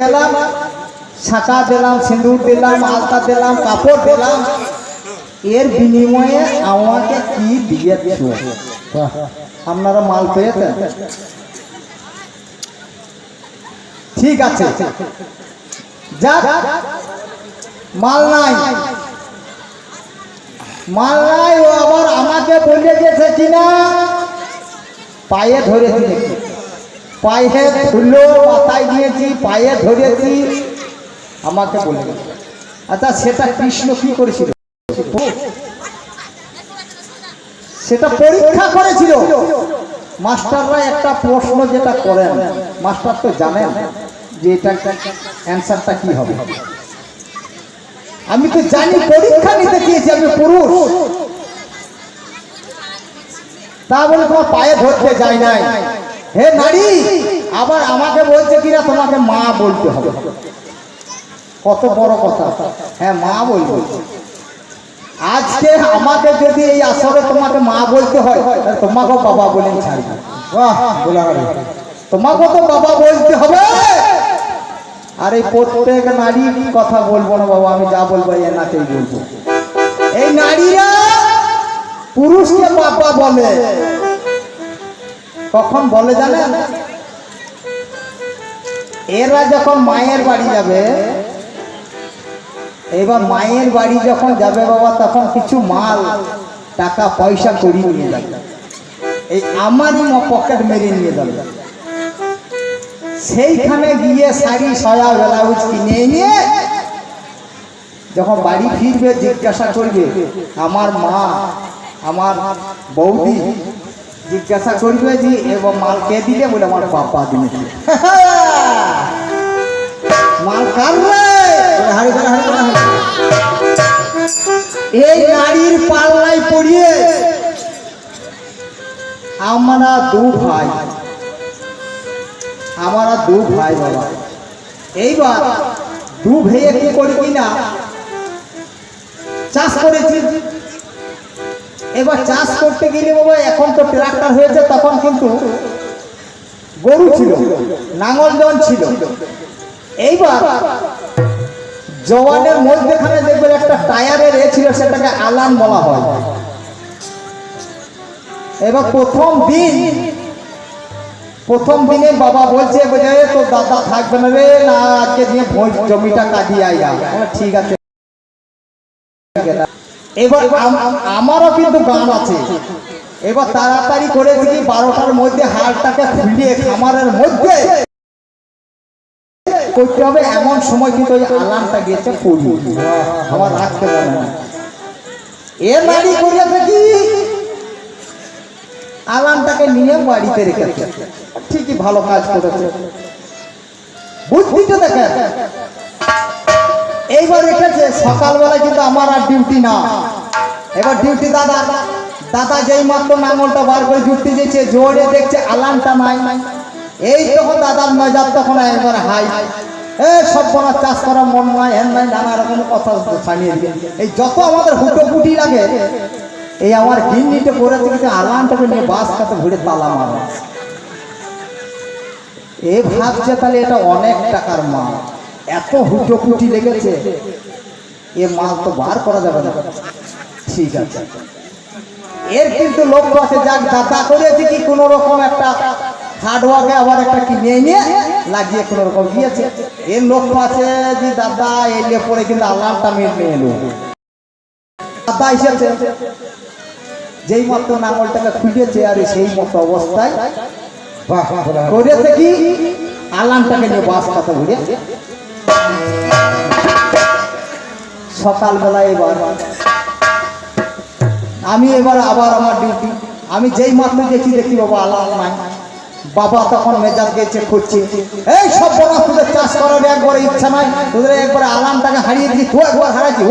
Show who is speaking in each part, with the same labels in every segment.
Speaker 1: দিলাম, শাঁখা দিলাম, সিঁদুর দিলাম, আলতা দিলাম, কাপড় দিলাম, এর বিনিময়ে আমাকে কি দিয়েছ? আপনারা মাল পেয়েছেন? ঠিক আছে, যাক, মাল নাই, মাল নাই। ও আবার আমাকে বলে গেছে কিনা, পায়ে ধরেছি, পায়ে ধুলো, মাথায় দিয়েছি, পায়ে ধরেছি, আমাকে বলে গেছে। আচ্ছা, সেটা কৃষ্ণ কি করেছিল? সেটা পরীক্ষা করেছিল। মাস্টাররা একটা প্রশ্ন যেটা করেন, মাস্টার তো জানেন যে এটা অ্যান্সারটা কি হবে। আমি তো জানি, পরীক্ষা নিতে চেয়েছি, আমি পুরুষ, তা বলে তোমার পায়ে ধরতে যাই নাই। হে নারী, আবার আমাকে বলছে কিনা তোমাকে মা বলতে হবে। কত বড় কথা। হ্যাঁ, মা বলবো। আজকে আমাকে যদি এই আসরে তোমাকে মা বলতে হয়, তোমাকেও বাবা বলে ছাড়বে। তোমাকেও তো বাবা বলতে হবে। আর এই প্রত্যেক নারী কথা বলবো না বাবা, আমি যা বলবো এই নাকেই বলবো। এই নারীরা পুরুষকে বাবা বলে, কখন বলে জানেন? এরা যখন মায়ের বাড়ি যাবে, এবার মায়ের বাড়ি যখন যাবে বাবা, তখন কিছু মাল, টাকা পয়সা করিয়ে নিয়ে যাবে। এই আমারই পকেট মেরে নিয়ে যাবে। সেইখানে গিয়ে শাড়ি, সয়া, ব্লাউজ কিনে নিয়ে যখন বাড়ি ফিরবে, জিজ্ঞাসা করবে আমার মা, আমার বৌদি জিজ্ঞাসা করবে যে এবং মাল কে দিলে? বলে আমার বাবা দিয়েছে। মাল কার রে? এই নারীর পাল্লায় পড়িয়ে আমরা দু ভাই, আমরা দু ভাই বাবা। এইবার দু ভাইয়ে কি করি কিনা, চাষ করেছি। এবার চাষ করতে গেলে বাবা, এখন তো ট্রাক্টর হয়েছে, তখন কিন্তু গরু ছিল, নাঙল জন ছিল। এইবার জওয়ানের মধ্যেখানে দেখবেন একটা টায়ারের এ ছিল, সেটাকে আলান বলা হয়। এবার প্রথম দিনে বাবা বলছে, তোর দাদা থাকবে না রে, না আজকে দিয়ে জমিটা কাটিয়ে আইয়া। ঠিক আছে। এবার আমারও কিন্তু গান আছে। এবার তাড়াতাড়ি করে দিই, 12টার মধ্যে হালটাকে খুলিয়ে খামারের মধ্যে করতে হবে। এমন সময় কিন্তু ওই আলামটা গেছে পড়ি, আমার রাখতে মনে হয়। এ নারী করিয়াছে কি, আলামটাকে নিয়ে বাড়িতে রেখেছে। ঠিকই ভালো কাজ করেছে, বুদ্ধিটা দেখেন। এইবার রেখেছে, সকালবেলা কিন্তু আমার আর ডিউটি না। এবার ডিউটি দাদা যেই মাত্র নাঙলটা বার করে জুটতে দিয়েছে, জোরে দেখছে আলামটা নাই। এই তখন দাদার মেজাজ তখন একবার হাই, সব বড় চাষ করার মন নাই, হ্যান নাই, নানা রকম কথা ছাড়িয়ে দিয়ে। এই যত আমাদের হুটোপুটি লাগে, এই আমার গিন্নিটা করেছে কিন্তু আলামটাকে নিয়ে বাস কাতে ঘুরে তালা মারা। এ ভাবছে তাহলে এটা অনেক টাকার মাল, এত হুটোপুটি লেগেছে, এ মাল তো বার করা যাবে না। ঠিক আছে, এর কিন্তু লক্ষ্য আছে, যাক দাদা করেছে কি কোন রকম একটা হার্ডওয়ার্কে আবার একটা কিনে নিয়ে লাগিয়ে কোন রকম দিয়েছে। এর লক্ষ্য আছে যে দাদা এলে পরে কিন্তু আলামটা মেরে এলো। দাদা এসেছে, যেই মাত্র নাঙলটাকে খুঁজেছে, আর সেই মতো অবস্থায় করেছে কি, আলামটাকে নিয়ে বাস কথা ঘুরে সকালবেলা। এবার আমি আবার আমার ডিউটি, আমি যেই মাত্র দেখি বাবা আলাম নাই। বাবা তখন মেজাজ গেছে, খুঁজছে, এই সব বড় তোদের চাষ করার একবারে ইচ্ছা নাই, তোদের একবারে আলামটাকে হারিয়ে দিচ্ছি, তুই একবার হারাইছি,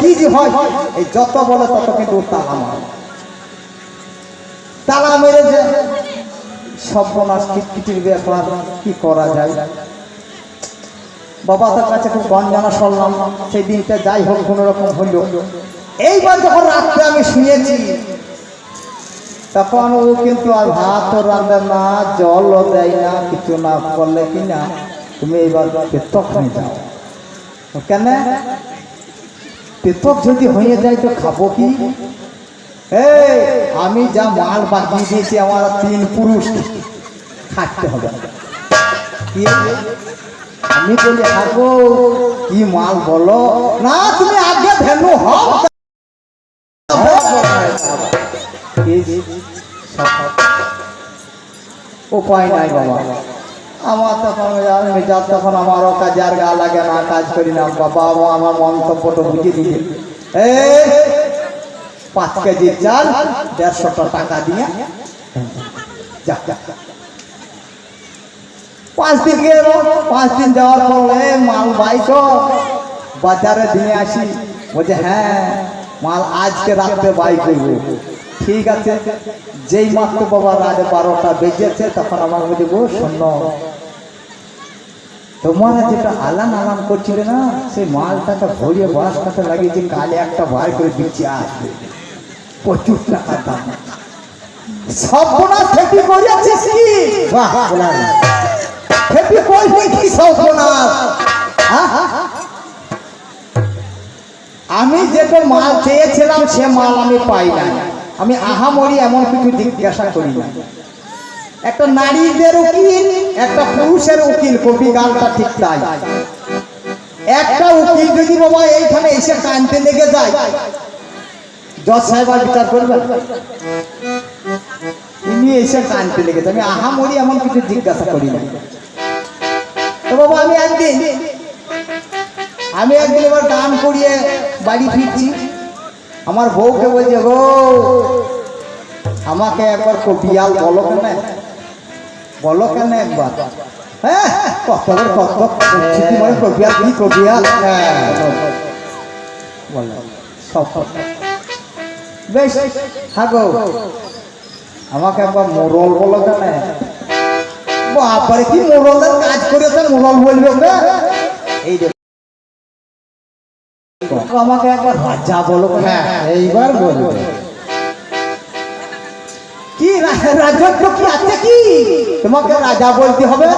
Speaker 1: কি যে হয়। এই যত বলে তত কিন্তু তালা মেরেছে। সর্বনাশ, কিটকিটির ব্যাপার, কি করা যায়। বাবা তার কাছে খুব গঞ্জানা শুনলাম, সেই দিনটা যাই হোক কোন রকম হইল। এইবার যখন রাত্রে আমি শুনেছি তখন ও কিন্তু আর ভাতও রাঁধে না, জলও দেয় না, কিছু না করলে কি না তুমি এইবার পেতক হয়ে যাও। কেন? পেতক যদি হয়ে যায় তো খাবো কি? আমি যা মাল বাকি দিয়েছি আমার 3 পুরুষ খাটতে হবে। আমি বলি হাগো কি মাল বলো না, তুমি আগে ভেনু হও। উপায় নাই বাবা, আমার তখন মেজাজ তখন আমারও কাজের গা লাগে না, কাজ করি না। বাবা আমার মন্তব্যটা বুঝিয়ে দিবে, 5 কেজি চাল 150 টাকা দিয়ে যা। 5 দিন গেল, 5 দিন যাওয়ার পরে মাল বাইকো বাজারে দিয়ে আসি। বলছে হ্যাঁ মাল আজকে রাত্রে বাই করবো। ঠিক আছে, যেই মাত্র বাবা রাত 12টা বেজেছে তখন আমার বলছে গো শোনো, তোমরা যেটা আলান আলান করছিলে না সেই মালটাকে ভরিয়ে বাসটাতে লাগিয়েছি, কালে একটা বার করে দিচ্ছি আসবে 25 টাকা দাম। সর্বনাশ খেপি করিয়াছিস কি? বাহ খেপি করবি কি সর্বনাশ? আমি যেটা মাল চেয়েছিলাম সে মাল আমি পাই না। আমি আহামরি এমন কিছু জিজ্ঞাসা করি না। একটা নারীদের উকিল, একটা পুরুষের উকিল, কবি গালটা ঠিক তাই। একটা উকিল যদি বাবা এইখানে এসে কানতে লেগে যায়, জজ সাহেব আর বিচার করবেন? তিনি এসে কানতে লেগে যায়। আমি আহামরি এমন কিছু জিজ্ঞাসা করি না। তো বাবা আমি একদিন এবার গান করিয়ে বাড়ি ফিরছি, আমার বউকে বলছে গো আমাকে একবার কবিয়াল বলো কেন, বলো কেন একবার। হ্যাঁ কত কবিয়াল কি কবিয়াল সব বেশ। হ্যাঁ গো আমাকে একবার মোরল বলো কেন। বাপারে কি মোরলের কাজ করেছে, মোরল বলবে ওকে। এই আমাকে একবার রাজা বলো। হ্যাঁ এইবার বলবে কি রাজত্ব কি আছে কি তোমাকে রাজা বলতে হবে?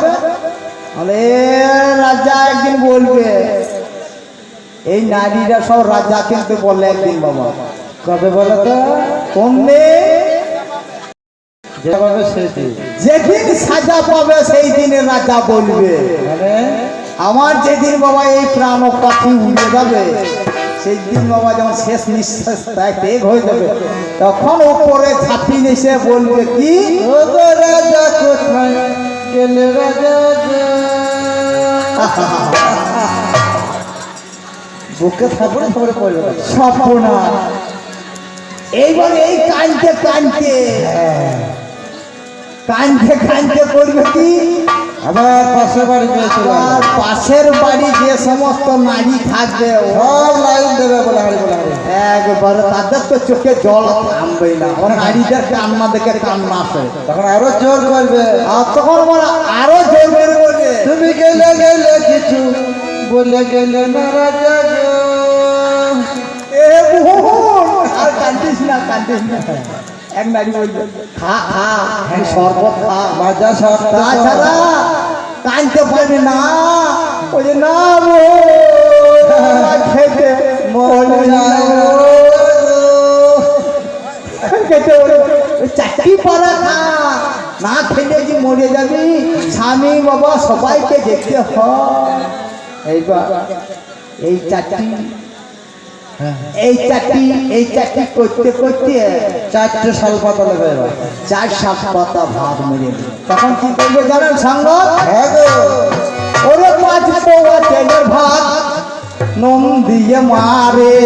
Speaker 1: রাজা একদিন বলবে। এই নারীরা সব রাজা কিন্তু বলে একদিন বাবা। কবে বলো তো? কোন যেদিন সাজা পাবে সেই দিনে রাজা বলবে। আমার যেদিন বাবা এই প্রাণ পাখি উড়ে যাবে সেই দিন বাবা যখন শেষ নিঃশ্বাস ত্যাগ হয়ে যাবে তখন উপরে ছাপি এসে বলবে কি রাজা কোথায় গেলে রাজা। বুকে থাপড়ে থাপড়ে পড়বে সপনা। এইবার এই কানতে কানতে কানতে কানতে করবে কি আবার পাশের বাড়ি গিয়েছিল। পাশের বাড়ি যে সমস্ত নারী থাকবে সব লাইন দেবে বলে একবার তাদের তো চোখে জল থামবে না। নারীদের কান্না দেখে কান্না আসে, তখন আরো জোর করবে। আর তখন আরো জোর করে বলবে তুমি গেলে গেলে কিছু বলে গেলে না রাজা আর কান্দিস না কান্দিস না। এক নারী বলবে খা খা শরবত খা বাজা সব, তাছাড়া কানতে পারবি না। বলছে না খেতে চারটি পাড়া খা, না খেলে যে মরে যাবি। স্বামী বাবা সবাইকে দেখতে হয়। এইবার এই চারটি করতে করতে 4টে শাল পাতা নেবে। 4 শাল পাতা ভাত মেরে তখন কি করবে জানেন সঙ্গ? ওরে 5 পৌয়া তেলের ভাত নুন দিয়ে মারে।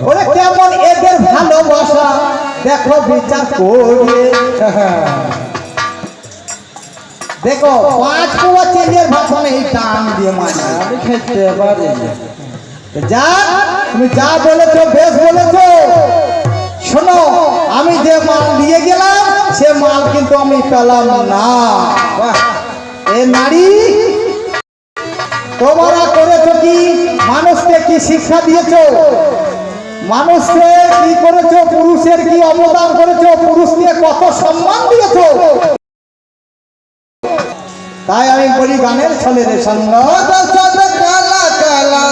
Speaker 1: ওরে কেমন এদের ভালোবাসা দেখো বিচার করে। দেখো 5 পৌয়া তেলের ভাত মানে এই টান দিয়ে মারে। আমি খেতে পারি যা, তুমি যা বলেছো বেশ বলেছো। শোনো আমি যে মাল দিয়ে গেলাম সে মাল কিন্তু আমি পেলাম না। এ নারী তোমরা করেছো কি? মানুষকে কি শিক্ষা দিয়েছো? মানুষকে কি করেছো, পুরুষের কি অবদান করেছো, পুরুষকে কত সম্মান দিয়েছো। তাই আমি বলি গানের ছলে রে সঙ্গ কালা কালা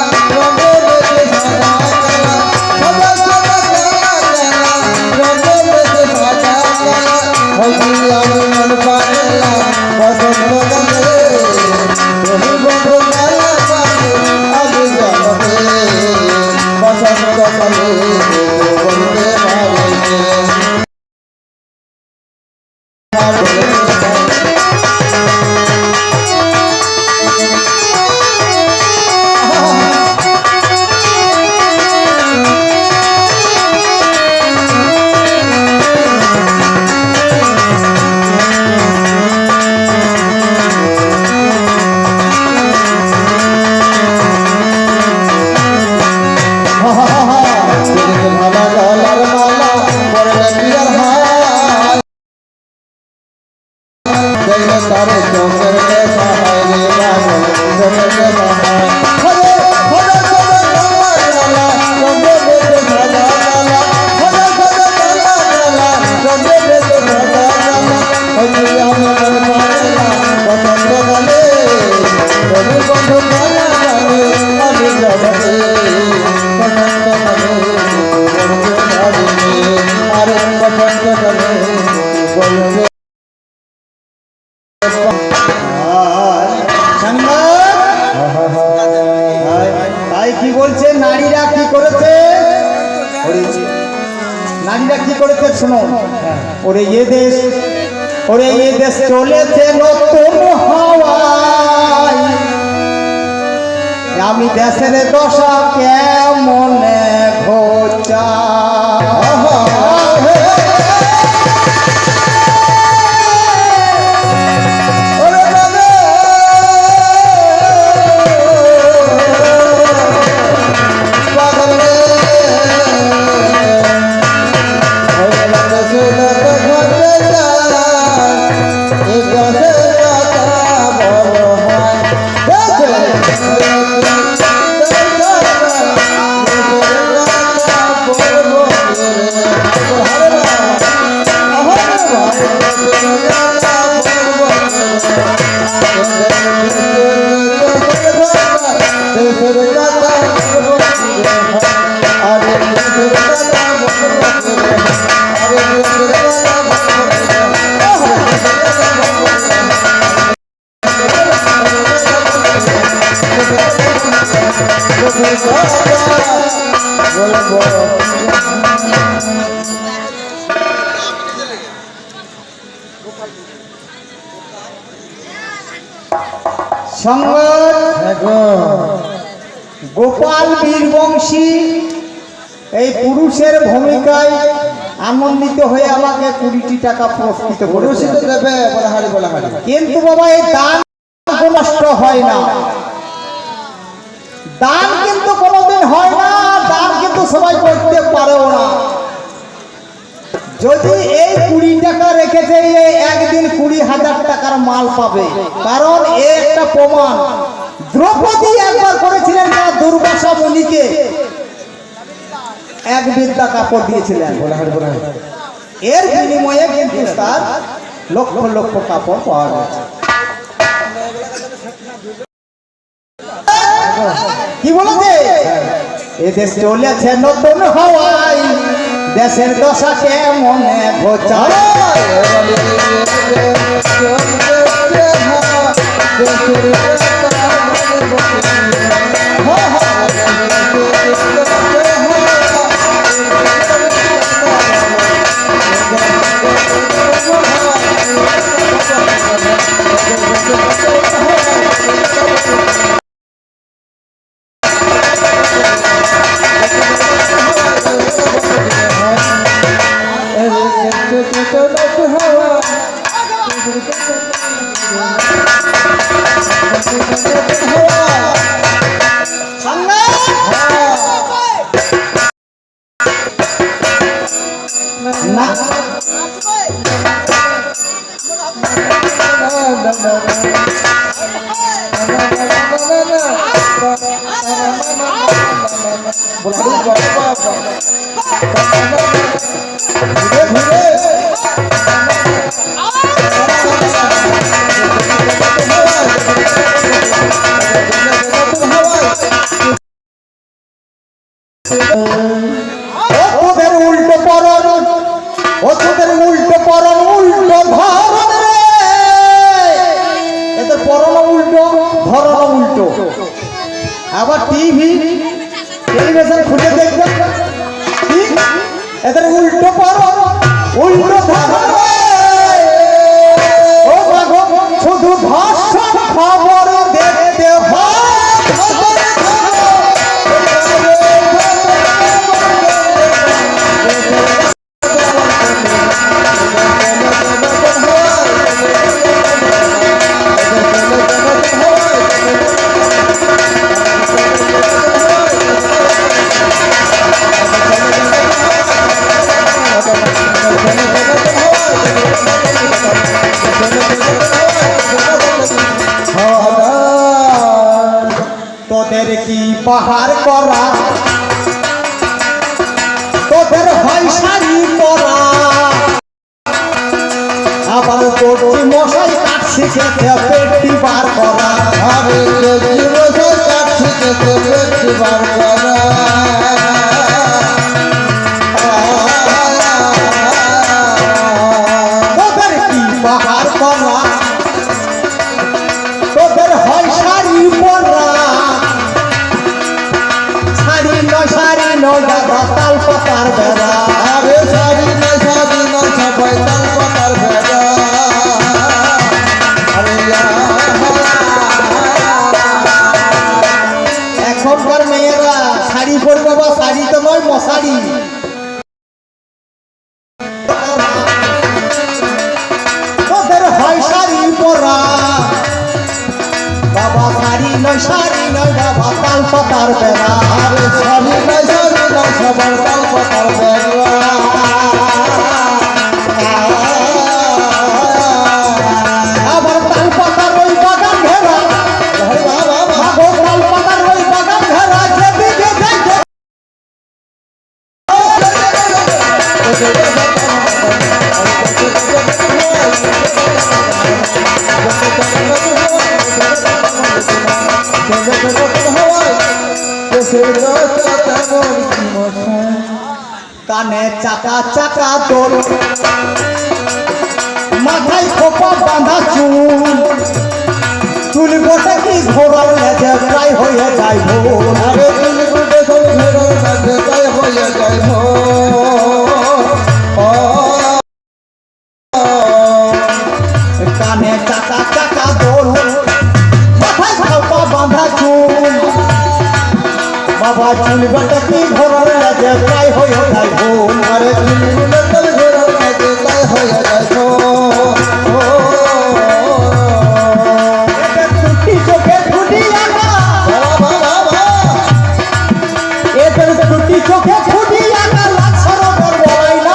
Speaker 1: তাই কি বলছে, নারীরা কি করেছে, নারীরা কি করেছে শোনো। ওরে এ দেশ, ওরে এ দেশ চলেছে নতুন হাওয়ায়, আমি দেশের দশা কেমন ঘোচা। গোপাল বীরবংশী এই পুরুষের ভূমিকায় আনন্দিত হয়ে আমাকে 20টি টাকা পুরস্কৃত করেছে। কিন্তু বাবা এই দান নষ্ট হয় না, দান কিন্তু কোনোদিন হয় না, দান কিন্তু সবাই করতে পারেও না। যদি এই 20 টাকা রেখেছে, এই একদিন 20,000 টাকার মাল পাবে। কারণ এ একটা প্রমাণ, দ্রৌপদী একবার করেছিলেন তার দুর্বাসা মুনিকে এক বিদ্যা কাপড় দিয়েছিলেন, এর বিনিময়ে কিন্তু তার লক্ষ লক্ষ কাপড় পাওয়া গেছে। কি বলেছে, এদেশ চলেছে নতুন হাওয়ায়, দেশের দশা কেমন ঘোচা।
Speaker 2: बोला
Speaker 1: ওদের উল্টো পরন, ওদের উল্টো পরন, উল্টো ধরন রে। এদের পরন উল্টো, ধরন উল্টো। আবার টেলিভিশন খুলে দেখবে, এদের উল্টো পরন, উল্টো ধরন রে। ও মাগো, শুধু ধর্ষণ খবর দেখতে হয়। তোদের কি পাহাড় করা, তোদের হয় শাড়ি পরা, আবার তোর মশাই কাঠ শিখেছে পেটি বার করা।
Speaker 2: আরে মশাই কাঠ শিখেছে পেটি বার করা।
Speaker 1: তোদের কি পাহাড় করা, তোদের হয় শাড়ি পরা, শাড়ি নয় দাদা তাল পাতার বেড়া।
Speaker 2: আরে শাড়ি নয় সবাই তাল পাতার বেড়া।
Speaker 1: এখনকার মেয়েরা শাড়ি পরবে, বা শাড়ি তো নয় মশারি। তোদের হয় শাড়ি পরা, বাবা শাড়ি নয় বাবা তাল পাতার বেড়া।
Speaker 2: আরে শাড়ি নয় সবাই তাল পাতার বেড়া।
Speaker 1: আবার তাল পাতার ওই বাগান ঘেরা, মাগো তাল পাতার ওই বাগান ঘেরা, যেদিকে যাইতে কানে চাকা চাকা তোর, মাথায় খোপা বাঁধা চুল, চুল গোটে কি ঘোড়ার লেজে প্রায় হয়ে যায় ভোর।
Speaker 2: আরে চুল গুটে সব ঘেরার কাছে তাই হয়ে যায়
Speaker 1: কানে চাকা চাকা দোল, মাথায় খোপা বাঁধা চুল, বাবা চুল গোটে কি ঘোড়ার লেজে প্রায় হয়ে যায় ভোর।
Speaker 2: আরে চুল গুটে সব ঘেরার কাছে তাই হয়ে যায়
Speaker 1: টুটি চোখে টুটি আঁকা, এদের টুটি চোখে টুটি আঁকা, লাছার বলাই না।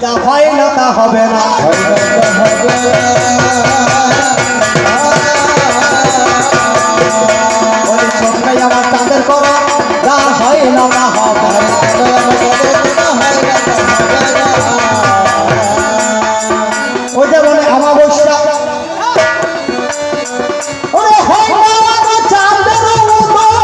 Speaker 1: যা হয় না তা হবে না, ওই ছোটটাই আমার চাঁদের করা, যা হয় না তা হবে না। ওই যে বলে অমাবস্যা, ওরে হয় না আমার চাঁদের উদয়,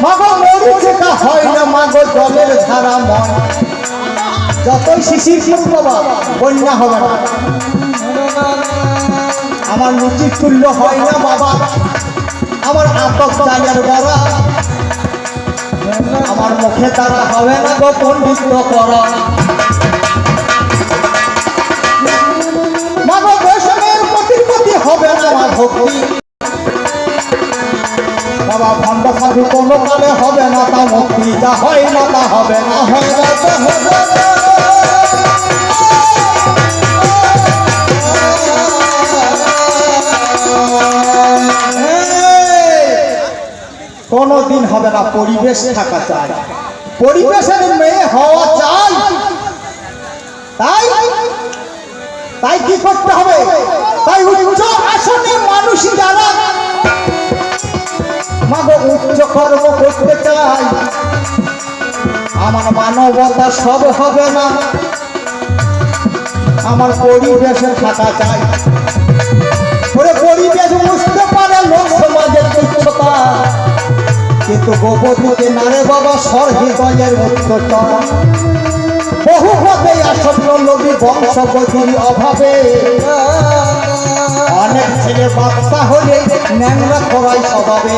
Speaker 1: মাগো মরিচিকা হয় না, মাগো জলের ধারা মন, যতই শিশির করুক বাবা বন্যা হবে না। আমার লুচি তুল্য হয় না বাবা, আমার আতক চালের বড়া, আমার মুখে তারা হবে না গো পণ্ডিত করা। মাগো বৈষ্ণবের প্রতি হবে না আমার ভক্তি, বাবা ভণ্ড সাধু কোনো কালে হবে না তা মুক্তি, যা হয় না তা হবে না, হয় না তা হবে না। কোনোদিন হবে না, পরিবেশ থাকা চাই, পরিবেশের মেয়ে হওয়া চাই। তাই তাই কি করতে হবে? তাই উচ্চ আসনে মানুষ যারা মাগো উচ্চ কর্ম করতে চাই, আমার মানবতা সব হবে না, আমার পরিবেশে থাকা চাই। ওরে পরিবেশ বুঝতে পারে লোক সমাজের তুচ্ছতা, কিন্তু গোপনীকে নারে বাবা সহৃদয়ের উচ্চতর। বহু পথে আসন্ন নবী বংশগতির অভাবে অনেক ছেলে বাচ্চা হলে ন্যাংরা করাই স্বভাবে।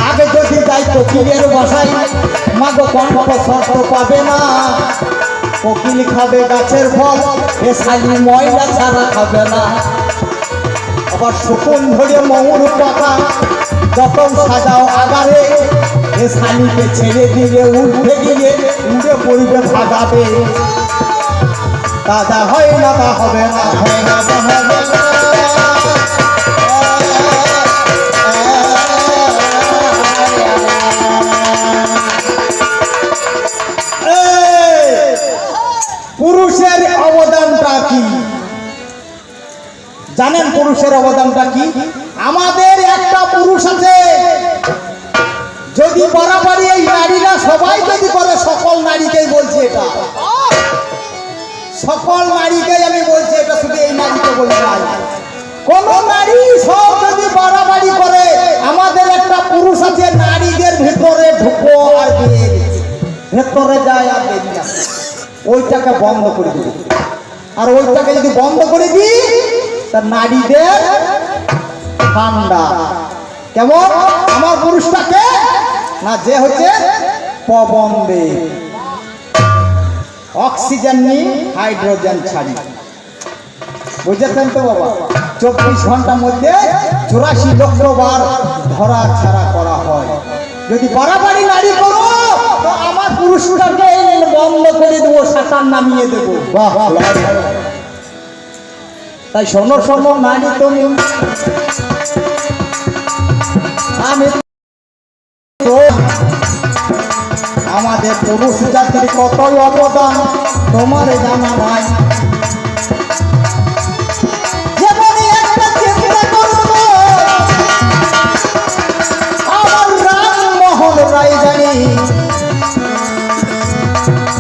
Speaker 1: আগে যদি যাই কোকিলের বাসায় মাগো কণ্ঠ শর্ত পাবে না, কোকিল খাবে গাছের ফল, এ শালি ময়লা ছাড়া খাবে না। আবার শকুন ধরে ময়ূর পাতা যখন সাজাও আগারে, এ শালিকে ছেড়ে দিলে উঠে গিয়ে উড়ে পড়বে ভাগাবে। দাদা হয় না, তা হবে না, হয় না, তা হবে না। পুরুষের অবদানটা কি জানেন? পুরুষের অবদানটা কি? আমাদের একটা পুরুষ আছে, যদি বরাবরই এই নারীরা সবাই যদি করে, সকল নারীকেই বলছি এটা, সকল নারীকেই আমি বলছি এটা, শুধু এই নারীকে বলি না, কোন নারী সব যদি বাড়াবাড়ি করে, আমাদের একটা পুরুষ আছে নারীদের ভিতরে ঢুকো আর বেরিয়ে ভেতরে যায় আর বেরিয়ে আসে, ওইটাকে বন্ধ করে দিই। আর ওইটাকে যদি বন্ধ করে দিই, তা নারীদের ঠান্ডা কেমন? আমার পুরুষটাকে না, যে হচ্ছে পবন দে, অক্সিজেন নি হাইড্রোজেন ছাড়ি, বুঝেছেন তো বাবা? 24 ঘন্টার মধ্যে 84 লক্ষ বার ধরা ছাড়া করা হয়। যদি বাড়াবাড়ি নারী করো, তো আমার পুরুষটাকে বন্ধ করে দেবো, সাঁতার নামিয়ে দেবো। বাহ, তাই শোনো শোনো নারী, তুমি আমি আমাদের পুরুষ জাতির কতই অবদান তোমার জানা নাই। যেমনই একটা চিন্তা করবো, আমার রামমোহন রায় জানি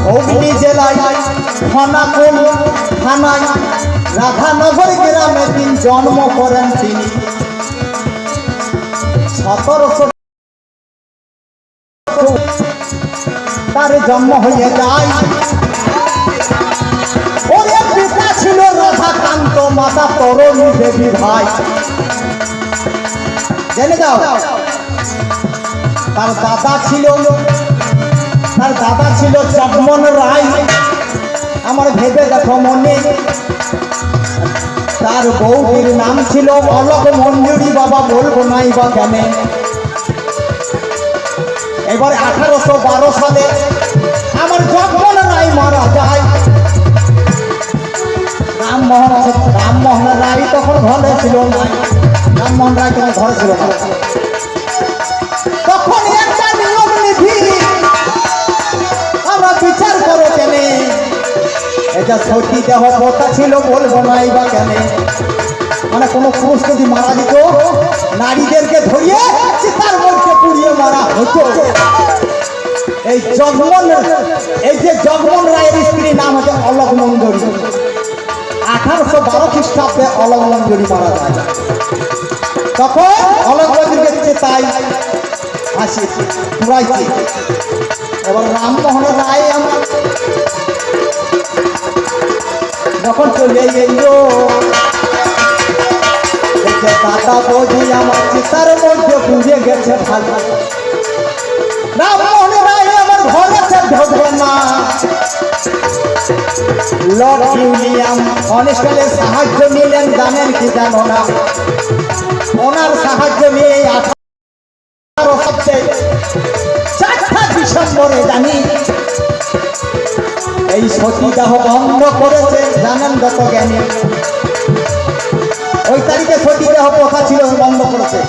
Speaker 1: হুগলি জেলায় খানাকুল থানায় রাধানগর গ্রামে তিনি জন্ম করেন। তিনি 1700 তার জন্ম হয়ে যায়। ওরে পিতা ছিল রাধাকান্ত, মাতা তরণী দেবী ভাই। জেনে যাও, তার দাদা ছিল জগমোহন রায়। আমার ভেবে দেখো মনে, তার বউটির নাম ছিল অলক মঞ্জুরি। বাবা বলবো নাই বা কেন। এবারে 1812 সালে আমার জগমোহন রায় মারা যায়। রামমোহন রায় তখন ঘরে ছিল না, রামমোহন রায় তখন ঘরে ছিল না। তখন একটা নিয়ম নীতি আমরা বিচার করো কেন, এটা সতী দেহ কথা ছিল, বলবো নাই বা কেন। মানে কোনো পুরুষ যদি মারা দিত, নারীদেরকে ধরিয়ে চিতার মধ্যে পুড়িয়ে মারা হতো। এই যে জগমোহন রায়ের স্ত্রীর নাম হচ্ছে অলক মঞ্জুরি। 1812 খ্রিস্টাব্দে অলক মঞ্জুরি মারা যায়। তখন অলক মঞ্জুরি তাই আসি পুরাইছি। এবং রামমোহন রায় যখন চলে এল, দাদা বৌদি আমার চিতার মধ্যে পুড়ে গেছে ভালো। রামমোহন রায় আমার ঘরেতে ঢোকবে না। লর্ড উইলিয়াম অনেস্টালের সাহায্য নিলেন, জানেন কি জানো না? ওনার সাহায্য নিয়ে 4 ডিসেম্বরে জানি এই সতীদাহ বন্ধ করেছে, জানেন যত জ্ঞানী। ওই তারিখে সতী দেহ প্রথা ছিল, বন্ধ করেছে।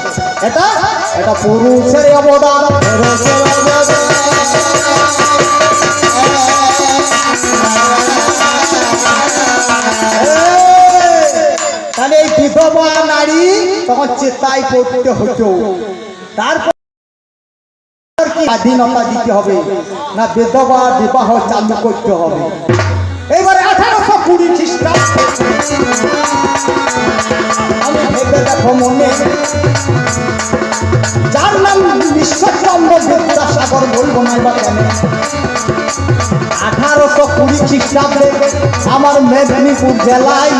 Speaker 1: এটা এটা পুরুষের অবদান। তাহলে এই বিধবা নারী তখন চেতায় পড়তে হতো। তারপর কি স্বাধীনতা দিতে হবে না বিধবা বিবাহ চালু করতে হবে। এবারে 1820 খ্রিস্টাব্দ আমি ভেবে দেখো মনে, যার নাম ঈশ্বরচন্দ্র বিদ্যাসাগর, বলবো না বা কেন, 1820 খ্রিস্টাব্দে আমার মেদিনীপুর জেলায়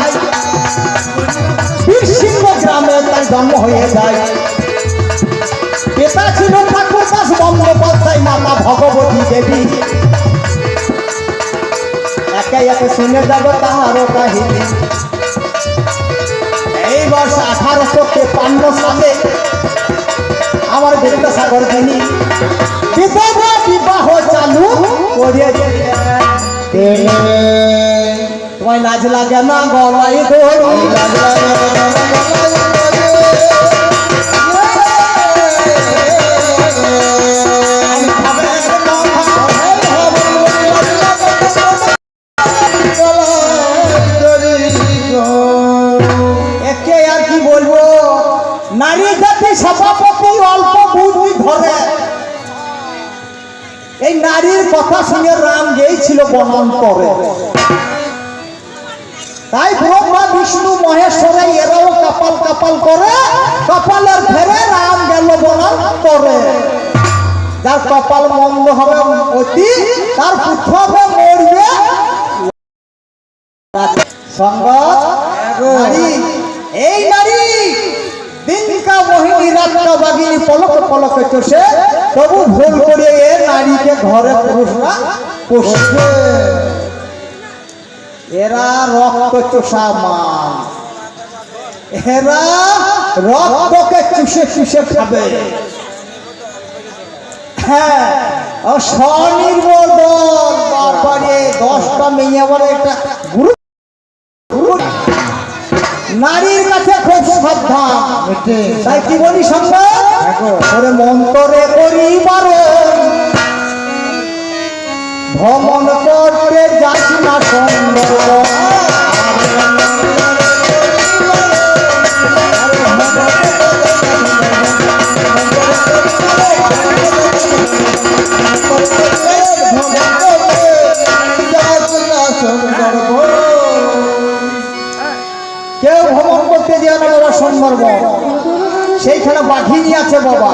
Speaker 1: বীরসিংহ গ্রামে তার জন্ম হয়ে যায়। পিতা ছিল ঠাকুরদাস বন্দ্যোপাধ্যায়, মাতা ভগবতী দেবী। একে একে শুনে যাবে তাহারও কাহিনী। এই বর্ষ 1853 সালে আমার বিদ্যাসাগর তিনি বিধবা বিবাহ চালু করে দিলেন। তোমায় লাজ লাগে না গলায় দড়ি, একে আর কি বলবো, নারী জাতি সভাপতি অল্প বুদ্ধি ধরে। এই নারীর কথা শুনে রাম গিয়েছিল বনান্তরে, তাই ব্রহ্মা বিষ্ণু মহেশ্বরে এরাও কপাল কপাল করে, কপালের ফেরে রাম গেল বনান্তরে। যার কপাল মন্দ হবে অতি, তার পুত্র হবে মরবে সঙ্গ নারী। এই নারী দিনকা মোহিনী রাতকা বাগিনী পলক পলকে চষে, তবু ভুল করে এ নারীকে ঘরে পুরুষরা পোষে। এরা রক্ত চোষা মাল, এরা রক্তকে চুষে চুষে খাবে। হ্যাঁ, স্বনির্ভর দল বাবারে 10টা মেয়ে বলে একটা গুরু। নারীর কাছে খুব সাবধান। তাই কি বলি সম্ভব ওরে মন্তরে করি বারণ, ভ্রমণ করতে যাস না সুন্দর। কেউ ভ্রমণ করতে যায় না বাবা সুন্দরবন, সেইখানে বাঘিনী আছে বাবা।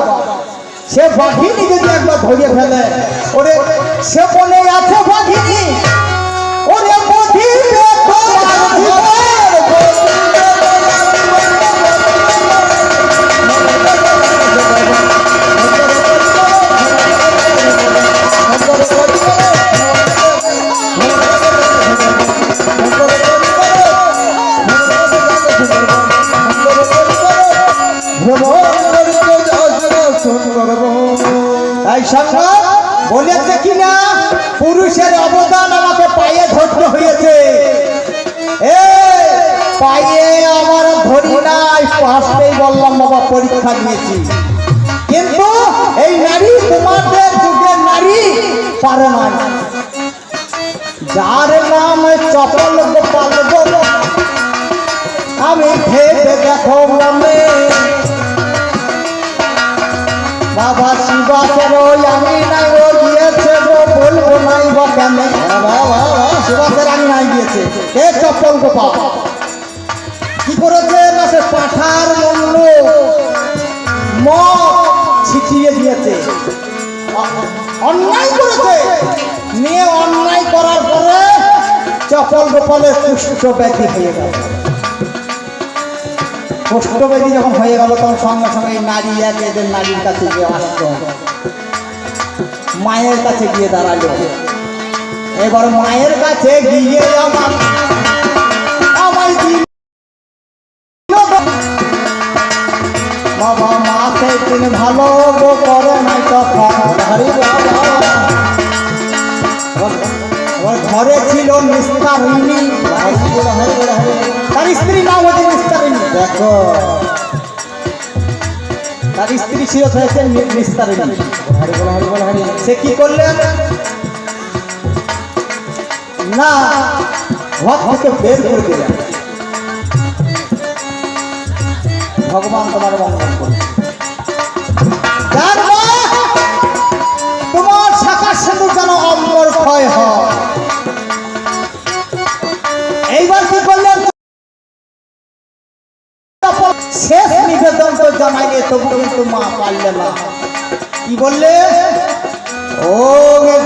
Speaker 1: সে বাঘিনী যদি একবার ধরিয়ে ফেলে, ওরে সে বলে আছে বাঘিনী, ওরে মধিবে তোমার জীবন, তাই সংবাদ বলেছে কিনা পুরুষের অবদান আমাকে পায়ে ধরতে হয়েছে। এ পায়ে আমার ধরি নাই, আসতেই বললাম বাবা পরীক্ষা দিয়েছি। কিন্তু এই নারী তোমাদের যুগের নারী পারে না। যার নাম চপল গোপাল বল, আমি ভেবে দেখো মনে বাবা শিবাসের ওই আমি নাই ও গিয়েছে গো, বলবো নাই বা কেন শিবাসের আমি নাই গিয়েছে। এ চপ্পল গোপাল কি করেছে না, সে পাঠার মূল্য মদ ছিটিয়ে দিয়েছে, অন্যায় করেছে। নিয়ে অন্যায় করার পরে চপ্পল গোপালের কুষ্ঠ ব্যাধি হয়ে গেল। কুষ্ঠব্যাধি যখন হয়ে গেল, তখন সঙ্গে সঙ্গে নারী এদের নারীর কাছে গিয়ে আসতো, মায়ের কাছে গিয়ে দাঁড়ালো। এবার মায়ের কাছে গিয়ে আমায় বাবা মা সেই দিন ভালো করে নাই তখন ওর ঘরে ছিল নিস্তারিণী, তার স্ত্রী নাম হচ্ছে নিস্তারিণী।
Speaker 2: দেখো
Speaker 1: তার স্ত্রী ছিল হয়েছে নিস্তারিণী।
Speaker 2: হরি বল হরি বল হরি।
Speaker 1: সে কি করলেন না, ঘর থেকে বের করে দিলেন। ভগবান তোমার মঙ্গল করবে। তোমার শাখা সেতু যেন অমর ক্ষয় হয়। এইবার কি করলেন, শেষ নিবেদন তো জানাইলে তবু কিন্তু মা পারলে না। কি বললে, ও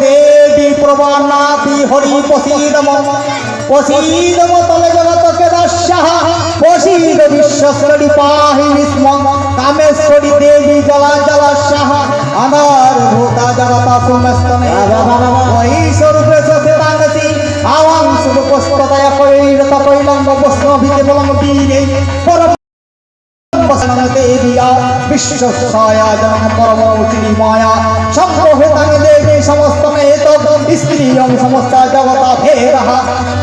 Speaker 1: দেবী প্রবানাতি হরি প্রসীদম প্রসীদম তলে জগতকে দাস্যাহ প্রসীদ বিশ্বস্তরি পাহি স্ম কামেশ্বরী দেবী জলা জলাস্যাহ আধার ভূতা জগতা সুমস্তনে ওই স্বরূপে সচেতাঙ্গতি আওয়াং সুরুপস্ততয়া কৈরত কৈলঙ্গ বৈষ্ণবীতে বলং বীরে পরম দেবিয়া বিশ্বসায়া জনম পরমৌচিনি মায়া সম্মোহিতানি দেবী সমস্ত মেত স্ত্রিয়ং সমস্ত জগতা ফেরহ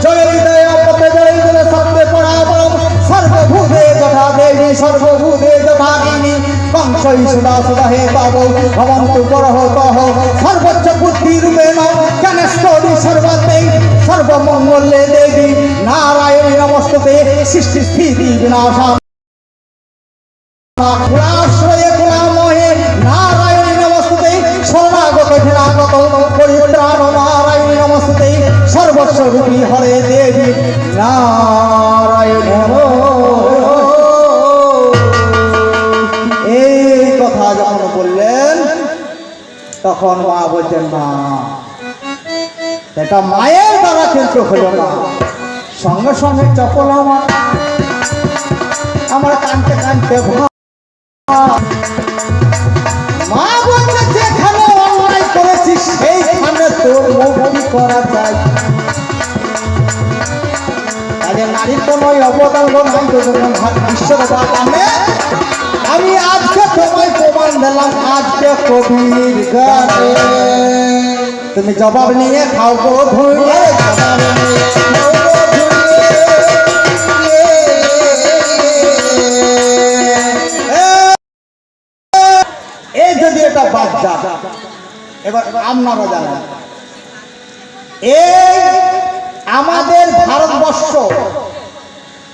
Speaker 1: জয় হৃদয় পথে জয় জয় সত্যে পরাপরম সর্বভূতে যথা দেবী সর্বভূতে যথাকিনী কংসই সুদা সুদা হে তব ভবন্তু পরহতঃ সর্বোচ্চ বুদ্ধি রূপেণ জ্ঞানেশ্বরী সর্বতে সর্বমঙ্গলে দেবী নারায়ণী নমস্তুতে সৃষ্টি স্থিতি বিনাশা কুলাশ্রয়ে কুলামহে নারায়ণী নমস্তুতে শরণাগত ঘৃণাগত পরিত্রাণ নারায়ণী নমস্তুতে সর্বস্বরূপী হরে দেবী নারায়ণ। এই কথা যখন বললেন তখন মা বলছেন না, এটা মায়ের দ্বারা কিন্তু হলো না। সঙ্গে সঙ্গে চপল আমার কানতে কানতে মা বলছে যেখানে অন্যায় করেছিস সেইখানে তোর মুক্তি করা যায়। তাহলে নারীর কোনো অবদান নাই বিশ্বকর্মা নামে। আমি আজকে তোমায় প্রমাণ দিলাম, আজকে কবির গানে তুমি জবাব নিয়ে খাও গো ধুয়ে বাচ্চা। এবার আপনারা জানেন এই আমাদের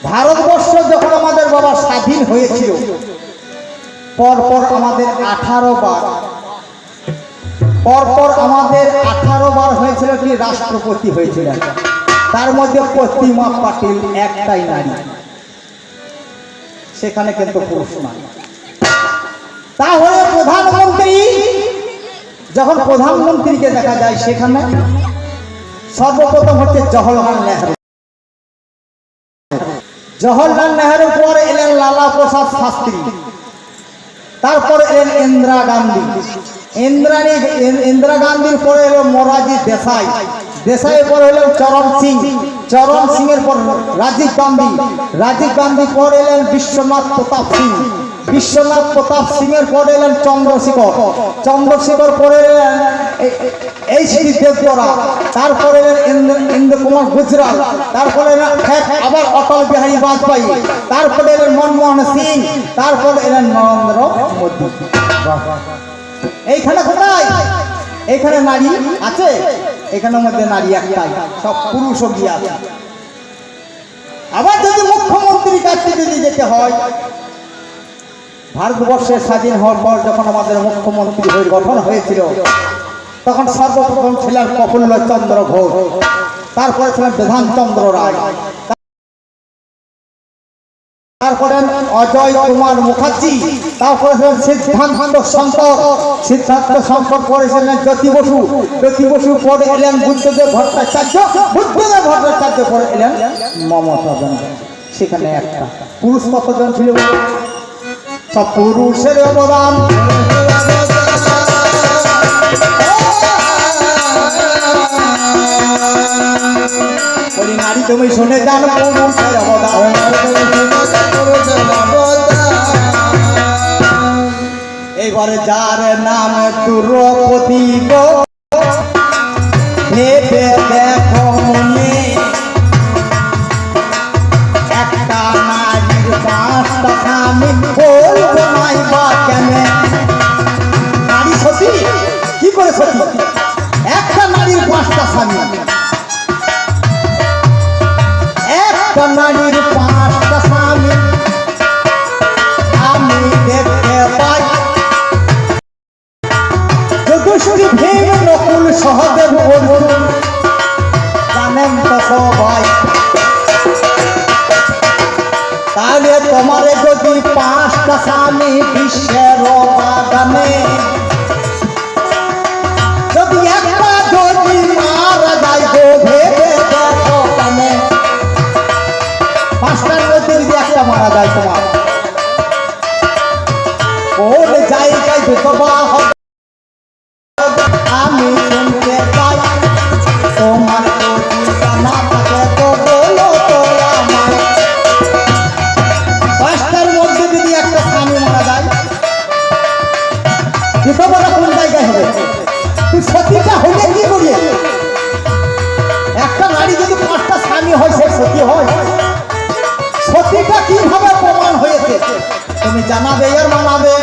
Speaker 1: ভারতবর্ষ যখন আমাদের বাবা স্বাধীন হয়েছিল পরপর আমাদের 18 বার হয়েছিল কি রাষ্ট্রপতি হয়েছিলেন। তার মধ্যে প্রতিমা পাটিল একটাই নারী, সেখানে কিন্তু পুরুষ নারী। তাহলে প্রধানমন্ত্রী যখন প্রধানমন্ত্রীকে দেখা যায় সেখানে সর্বপ্রথম হচ্ছে জওহরলাল নেহরু। জওহরলাল নেহরুর পরে এলেন লালা প্রসাদ শাস্ত্রী, তারপরে এলেন ইন্দিরা গান্ধী। ইন্দিরা গান্ধীর পরে এলো মোরারজি দেশাই, দেশাইয়ের পরে এলেন চরণ সিং এর পর রাজীব গান্ধী পরে এলেন বিশ্বনাথ প্রতাপ সিং এর পরে এলেন চন্দ্রশেখর পরে এলেন এইচ.ডি. দেববরা, তারপরে এলেন ইন্দ্র কুমার গুজরাল, তারপরে আবার অটল বিহারী বাজপেয়ী, তারপরে এলেন মনমোহন সিং, তারপরে এলেন নরেন্দ্র মোদী। এইখানে কোথায় এইখানে নারী আছে? এখানের মধ্যে নারী একটাই, সব পুরুষও গিয়ে আছে। আবার যদি মুখ্যমন্ত্রীর কাছে যদি যেতে হয়, ভারতবর্ষের স্বাধীন হওয়ার পর যখন আমাদের মুখ্যমন্ত্রী গঠন হয়েছিল তখন সর্বপ্রথম ছিলেন প্রফুল্ল চন্দ্র ঘোষ, তারপরে ছিলেন বিধানচন্দ্র রায়, তারপরে অজয় কুমার মুখার্জি, তারপরে ছিলেন সিদ্ধান্ত শঙ্কর পরে ছিলেন জ্যোতি বসু পরে এলেন বুদ্ধদেব ভট্টাচার্য পরে এলেন মমতা ব্যানার্জি। সেখানে একটা পুরুষ কতজন ছিল? সব পুরুষের অবদান। নারী তুমি শুনে যান পুরুষের অবদান। এবারে যার নাম দ্রৌপদী ভেবে দেখো মনে একটা নারীর পাঁচটা স্বামী বলবো নাই বা কেন নারী সতী কি করে সতী একটা নারীর পাঁচটা স্বামী একটা নারীর পাঁচটা স্বামী আমি দেখতে পাই যদুশ্রী ভীম নকুল সহদেব অর্জুন জানেন তো সবাই তাহলে তোমারে যদি পাঁচটা স্বামী বিশ্বের বাগানে যদি একটা যদি মারা যায় গো ভেবে দেখো কানে পাঁচটার মধ্যে যদি একটা মারা যায় তোমার কোন জায়গায় বিধবা হবে আমি শুনতে চাই তোমার যদি জানা থাকে তো বলো তো আমায় পাঁচটার মধ্যে যদি একটা স্বামী মারা যায় বিধবাটা কোন জায়গায় হবে তুই সতীটা হলে কি করি একটা নারী যদি পাঁচটা স্বামী হয় সে সতী হয় সতীটা কিভাবে প্রমাণ হয়েছে তুমি জানাবে আর মানাবে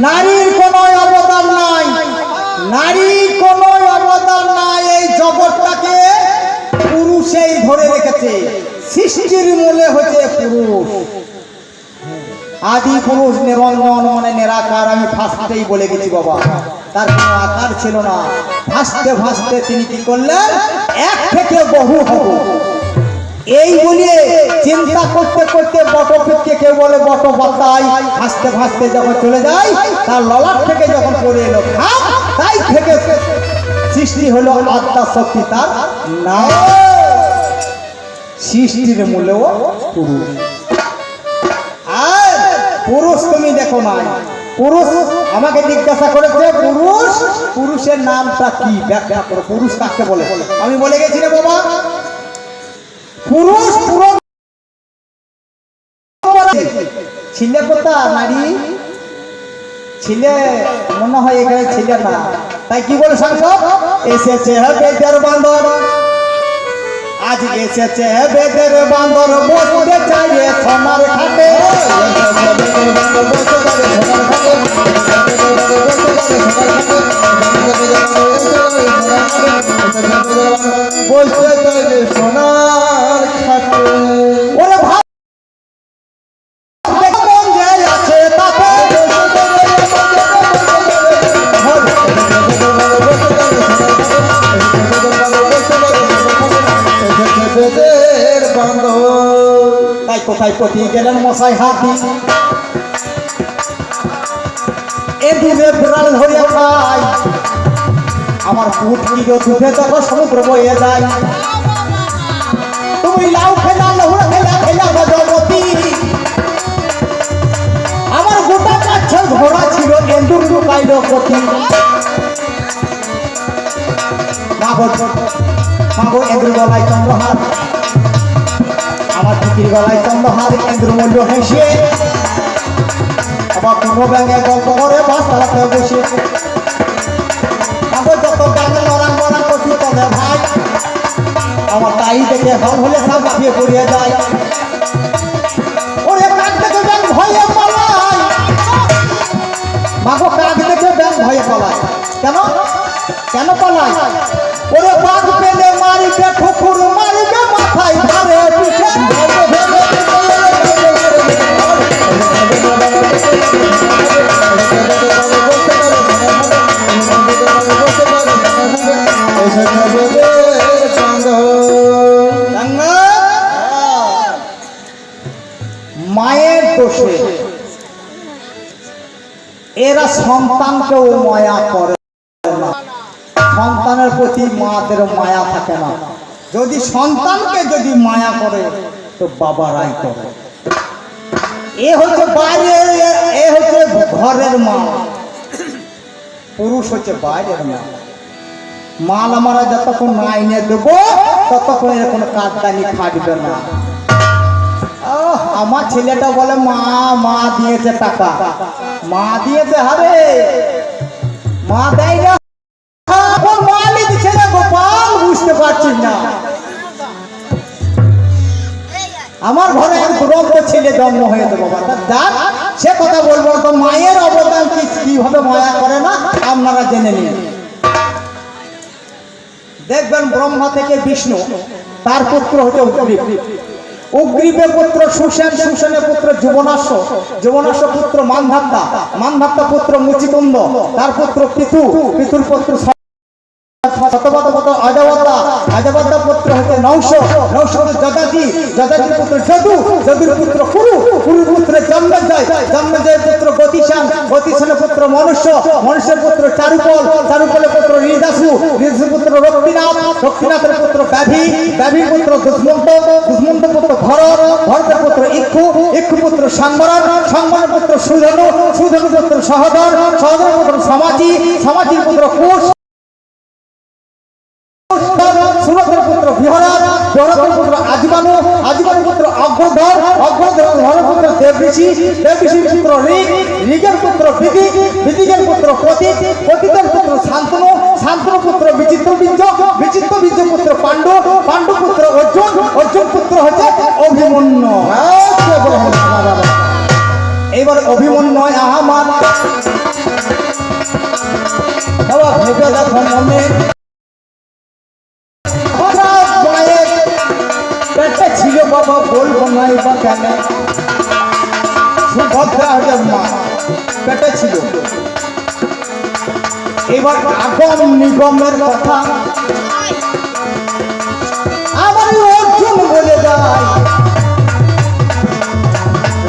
Speaker 1: নারীর কোনো অবদান নাই নারীর কোনো অবদান নাই এই জগৎটাকে পুরুষেই ধরে রেখেছে সৃষ্টির মূলে হচ্ছে পুরুষ আদি পুরুষ নিরঞ্জন মানে নিরাকার আমি ফার্স্টেই বলে গেছি বাবা তার কোনো আকার ছিল না ভাসতে ভাসতে তিনি কি করলেন এক থেকে বহু হব এই বলে চিন্তা করতে করতে বটবৃক্ষকে কেউ বলে বট পাতায় ভাসতে ভাসতে যখন চলে যায় তার ললাট থেকে যখন পড়ে এলো তাই থেকে সৃষ্টি হলো আত্মা শক্তি তার না সৃষ্টির মূলেও পুরুষ আর পুরুষ তুমি দেখো না পুরুষ আমাকে জিজ্ঞাসা করেছে পুরুষ পুরুষের নামটা কি ব্যাখ্যা করো পুরুষ কাকে বলে আমি বলে গেছি রে বাবা পুরুষ পুরো ছিলে কোথা নারী ছিলে মনে হয় এখানে ছিলে না তাই কি বলে সাংসদ এসেছে বেদের বান্দর আজ এসেছে বেদের বান্দর বসতে চাইয়ে সোনার খাটে বসতে চাইলে সোনার খাটে ওরে ভাই মন যে আছে তাতে বেদের বান্দর তাই কোথায় পতি গেলেন মশাই হাতি এ দুধে বিড়াল ধরিয়া খাই আমার পুট কি দুধে তত সমুদ্র বয়ে যায় তুমি লাউ খেলা লহুড়া খেলা খেলা গজপতি আমার গোটা কাছে ঘোড়া ছিল এন্দুর লুকাইল পতি মাগো এন্দুর গলায় চন্দ্রহার আমার ঠিকির গলায় চন্দ্রহার এন্দুর মূল্য হেসে আবার কোনো ব্যাঙে গল্প করে বাস তালাতে বসে মাগো যত ব্যাঙে লড়াং লড়াং করছি তবে ভাই আমার তাই দেখে হল হলে সব বাপিয়ে পড়িয়ে যায় ওরে কাক দেখে ব্যাঙ ভয়ে পালায় মাগো কাক দেখে ব্যাঙ ভয়ে পালায় কেন কেন পালায় ওরে বাঘ পেলে মারিবে ঠুকুর মারিবে মাথায় ধারে পিছে মায়ের দোষে এরা সন্তানকেও মায়া করে না সন্তানের প্রতি মাদের মায়া থাকে না যদি সন্তানকে যদি মায়া করে তো বাবারাই করে এ হচ্ছে বাইরে এ হচ্ছে ঘরের মা পুরুষ হচ্ছে বাইরের মা মাল আমরা যতক্ষণ না এনে দেবো ততক্ষণ এর কোনো কাজদানি খাটবে না। আমার ছেলেটা বলে মা মা দিয়েছে টাকা, মা দিয়েছে, হারে মা দেয় না, মালি দিচ্ছে না গোপাল, বুঝতে পারছিস না। আমার ঘরে এক দুরন্ত ছেলে জন্ম হয়েছে বাবা, যাক সে কথা বলবো তো, মায়ের অবদান কিভাবে মায়া করে না আপনারা জেনে নিন। দেখবেন ব্রহ্মা থেকে বিষ্ণু, তার পুত্র হচ্ছে উগ্রীব, উগ্রীবের পুত্র সুসেন, সুসেনের পুত্র যুবনাশ্ব, যুবনাশ্ব পুত্র মানধাত্তা, মানধাত্তা পুত্র মুচিকুন্দ, তার পুত্র পিতু, পিতুর পুত্র অজাবতা, অজাবতা পুত্র হচ্ছে নৌশ, নৌশ যদাজি, যদাজির পুত্র যদু, যদুর পুত্র কুরু, কুরুর পুত্র জন্মজয়, জন্মজয়ের পুত্র গতিশান, গতিশানের পুত্র মনুষ্য, মনুষ্যের পুত্র চারুপল, চারুপলের পুত্র ঋদাসু, ঋদাসুর পুত্র রক্তিনাথ, রক্তিনাথের পুত্র ব্যাধি, ব্যাধির পুত্র দুষ্মন্ত, দুষ্মন্ত পুত্র ভরত, ভরতের পুত্র ইক্ষু, ইক্ষু পুত্র সাংবরণ, সাংবরণের পুত্র সুধনু, সুধনু পুত্র সহদর, সহদর পুত্র সমাজি, সমাজির পুত্র কুশ, সুরতের পুত্র বিহরাজ, বিহরাজের পুত্র আজবানু, আজবানুর পুত্র অগ্রধর, অগ্রধরের পুত্র দেবঋষি, দেবঋষির পুত্র ঋগ, ঋগের পুত্র বিদিক, বিদিকের পুত্র পতিত, পতিতের পুত্র শান্তনু, শান্তনু পুত্র বিচিত্রবীর্য, বিচিত্রবীর্য পুত্র পাণ্ডু, পাণ্ডু পুত্র অর্জুন, অর্জুন পুত্র হচ্ছে অভিমন্যু। এইবার অভিমন্যু আমার বাবা ভেবে দেখো মনে, ছিল বাবা বলবো নাই বা কেন, সুভদ্রা হচ্ছে মা, পেটে ছিল। এবার আগম নিগমের কথা আমার অর্জুন বলে যায়,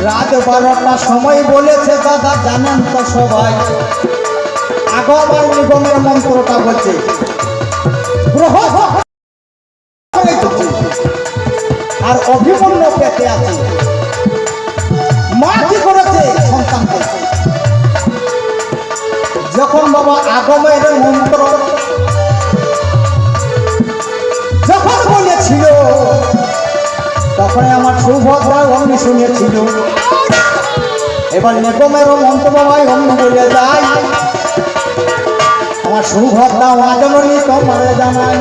Speaker 1: রাত 12টার সময় বলেছে দাদা জানেন তো সবাই, আগম আর নিগমের মন্ত্রটা বলছে গ্রহ, আর অভিমন্যু পেটে আছে। মা কি করেছে সন্তানকে, যখন বাবা আগমের মন্ত্র যখন বলেছিল তখন আমার সুভদ্রা অমনি শুনেছিল। এবার নিগমেরও মন্ত্র বাবাই অমনি বলে যায়, আমার সুভদ্রা মাজননী তোমার জানাই।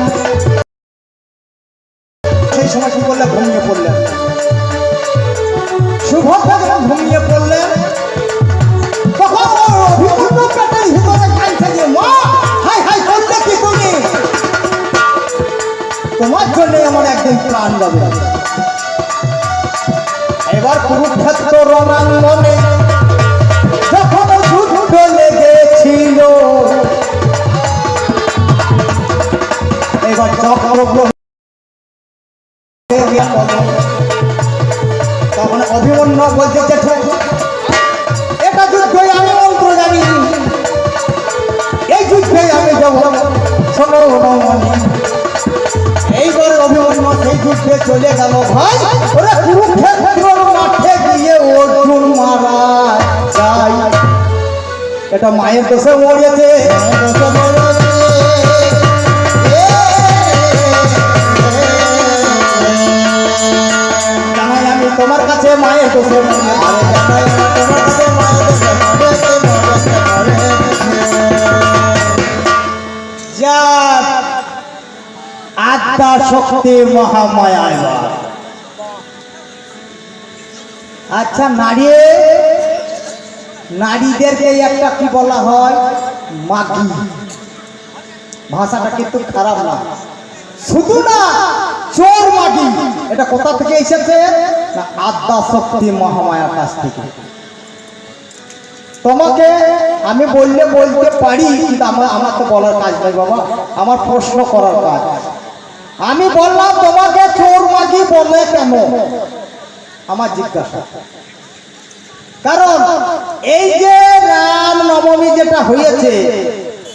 Speaker 1: সেই সময় কি বললেন, ঘুমিয়ে পড়লেন। সুভদ্রা যখন ঘুমিয়ে পড়লেন তখন অভিমন্যু পেটের ভিতরে কাঁদছে যে মা হাই হাই করলে কি তুমি, তোমার জন্য আমার একদিন প্রাণ যাবে। এবার কুরুক্ষেত্র রণাঙ্গনে যখন যুদ্ধ লেগেছিল, এবার চক্রগ্রহ তখন অভিমন্যু বলছে এটা যুদ্ধে আমি মন্ত্র জানি, এই যুদ্ধে আমি যাব, শোনো মনি। এইবার অভিমন্যু সেই যুদ্ধে চলে গেল ভাই, ওরা কুরুক্ষেত্র মাঠে গিয়ে অর্জুন মারা যায়। এটা মায়ের দোষে মরেছে, তোমার কাছে মায়ের দোষে আত্মা শক্তি মহামায়া। আচ্ছা নারীদেরকে একটা কি বলা হয়, মাগি, ভাষাটা কিন্তু খারাপ না, শুধু না চোর মাগি। এটা কোথা থেকে এসেছে না আদ্যা শক্তি মহামায়ার কাছ থেকে। তোমাকে আমি বললে বলতে পারি, কিন্তু আমার তো বলার কাজ নেই বাবা, আমার প্রশ্ন করার কাজ। আমি বললাম তোমাকে চোর মাগি বলে কেন, আমার জিজ্ঞাসা। কারণ এই যে রাম নবমী যেটা হয়েছে,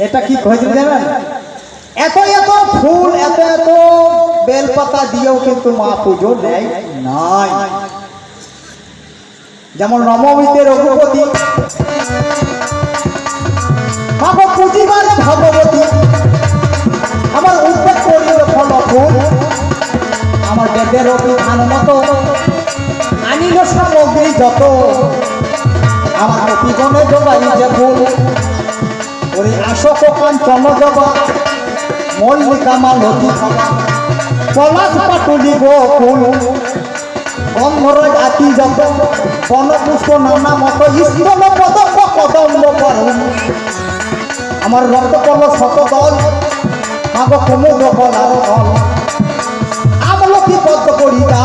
Speaker 1: এটা কি হয়েছে জানেন, এত এত ফুল এত এত বেলপাতা দিয়েও কিন্তু মা পুজো দেয় নাই। যেমন নবমীতে রঘুপতি, মাকে পুজিবার ভগবতী, মতো আনিল সামগ্রী যত আমার কপিগণে জবাই যে ফুল ওরে আশোক কাঞ্চন জবা মল্লিকা মালতী খাবা পলাশ পাটুলি গোকুল গন্ধর জাতি যত বনপুষ্প নানা মত স্থল পদম্ব কদম্ব পারুন আমার রক্তপল শত দল মাগ কুমুদ বলার দল আমলকি পদ্ম করিতা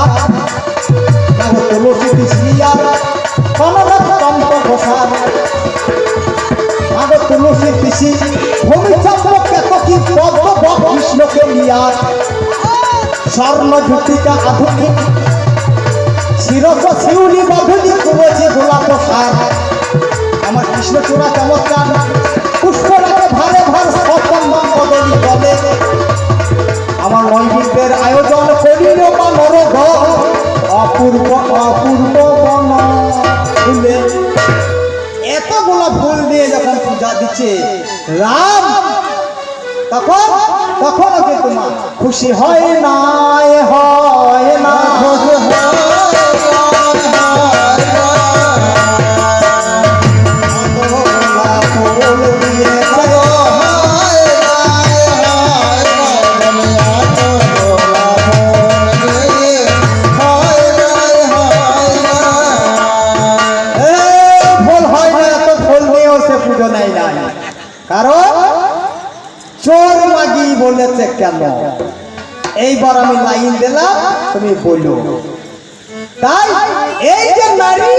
Speaker 1: মাগ তুলসী কৃষ্ণিয়ার কনরথ তন্ত্র ঘোষার মাগ তুলসী কৃষি ভূমিচন্দ্র কেতকী পদ্ম কৃষ্ণকে নিয়ার স্বর্ণ ঝুটিকা আধুনিক শিরস শিউলি মধুলি কুমজি গোলাপ সার আমার কৃষ্ণচূড়া চমৎকার পুষ্পরাকে ভারে ভার সচন্দন বদলি বলে আমার নৈবেদ্যের আয়োজন করিল মানর দল অপূর্ব অপূর্ব বন ফুলে এতগুলো ফুল দিয়ে যখন পূজা দিচ্ছে রাম তখন তখনও কিন্তু মা খুশি হয় না হয় না খুশি কারণ চোর মাগি বলেছে কেন এইবার আমি লাইন দিলাম তুমি বলো তাই এই যে নারী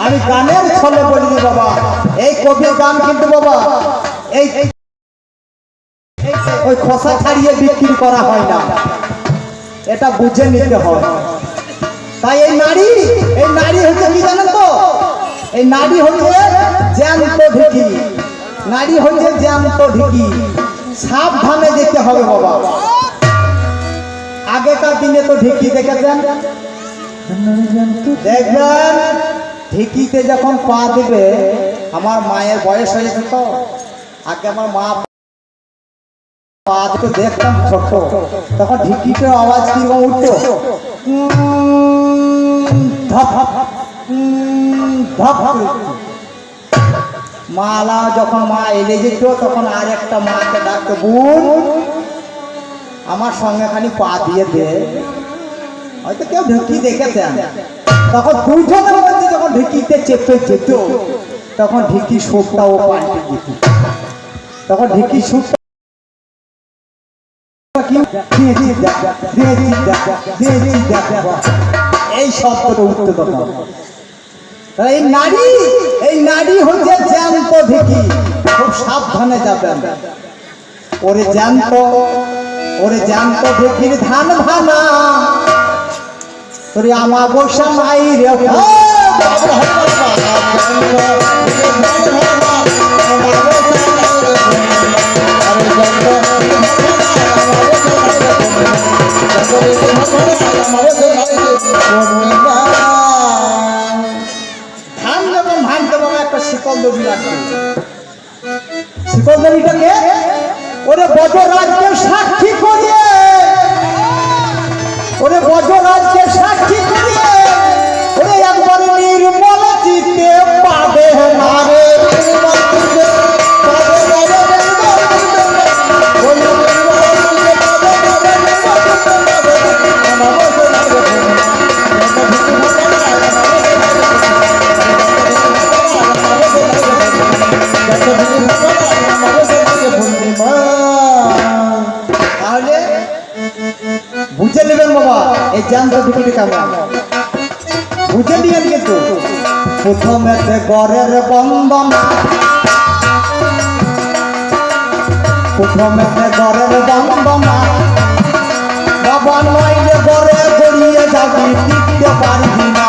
Speaker 1: আমি গানের ছলে বলি বাবা এই কবি গান কিন্তু বাবা এই ওই খোসা ছাড়িয়ে বিক্রি করা হয় না এটা বুঝে নিতে হয় তাই এই নারী হচ্ছে কি জানেন তো এই নারী হচ্ছে জ্যান্ত ঢেকি নারী হচ্ছে জ্যান্ত ঢেকি সাবধানে যেতে হবে বাবা আগেকার দিনে তো ঢেকি দেখেছেন দেখবেন ঢেকিতে যখন পা দেবে আমার মায়ের বয়স হয়েছে তো আগে আমার মা পা তো দেখতাম ছোট তখন ঢেকিতে আওয়াজ কিরকম উঠতো ধপ ধপ মালা যখন মা এলে যেত তখন আর একটা মাকে ডাকতো বোন আমার সঙ্গে খানি পা দিয়ে দে হয়তো কেউ ঢেকি দেখেছেন তখন দুজনের মধ্যে যখন ঢেকিতে চেপে যেত তখন ঢেকি সুপটাও পাল্টে যেত তখন ঢেকি সুপটা এই শব্দটা উঠতে তখন এই নারী হচ্ছে জ্যান্ত ঢেকি খুব সাবধানে যাবেন ওরে জ্যান্ত ঢেকির ধান ভানা তোরে আমার বসা নাই রে ধান যখন ভাঙতে পারবে একটা শিকল দড়ি রাখবে শিকল দড়িটাকে ওরে বজরাজকে সাক্ষী করিয়ে ওরে বজরাজকে সাক্ষী করিয়ে ওরে একবার নির্মল চিত্তে পাবে না রে তাহলে বুঝে নেবেন বাবা এই জ্যান্ত ঢেকিটা কেমন বুঝে নিবেন কিন্তু প্রথমে গড়ের বন্দনা বাবা নইলে গড়ে গড়িয়ে যাবি টিকতে পারবি না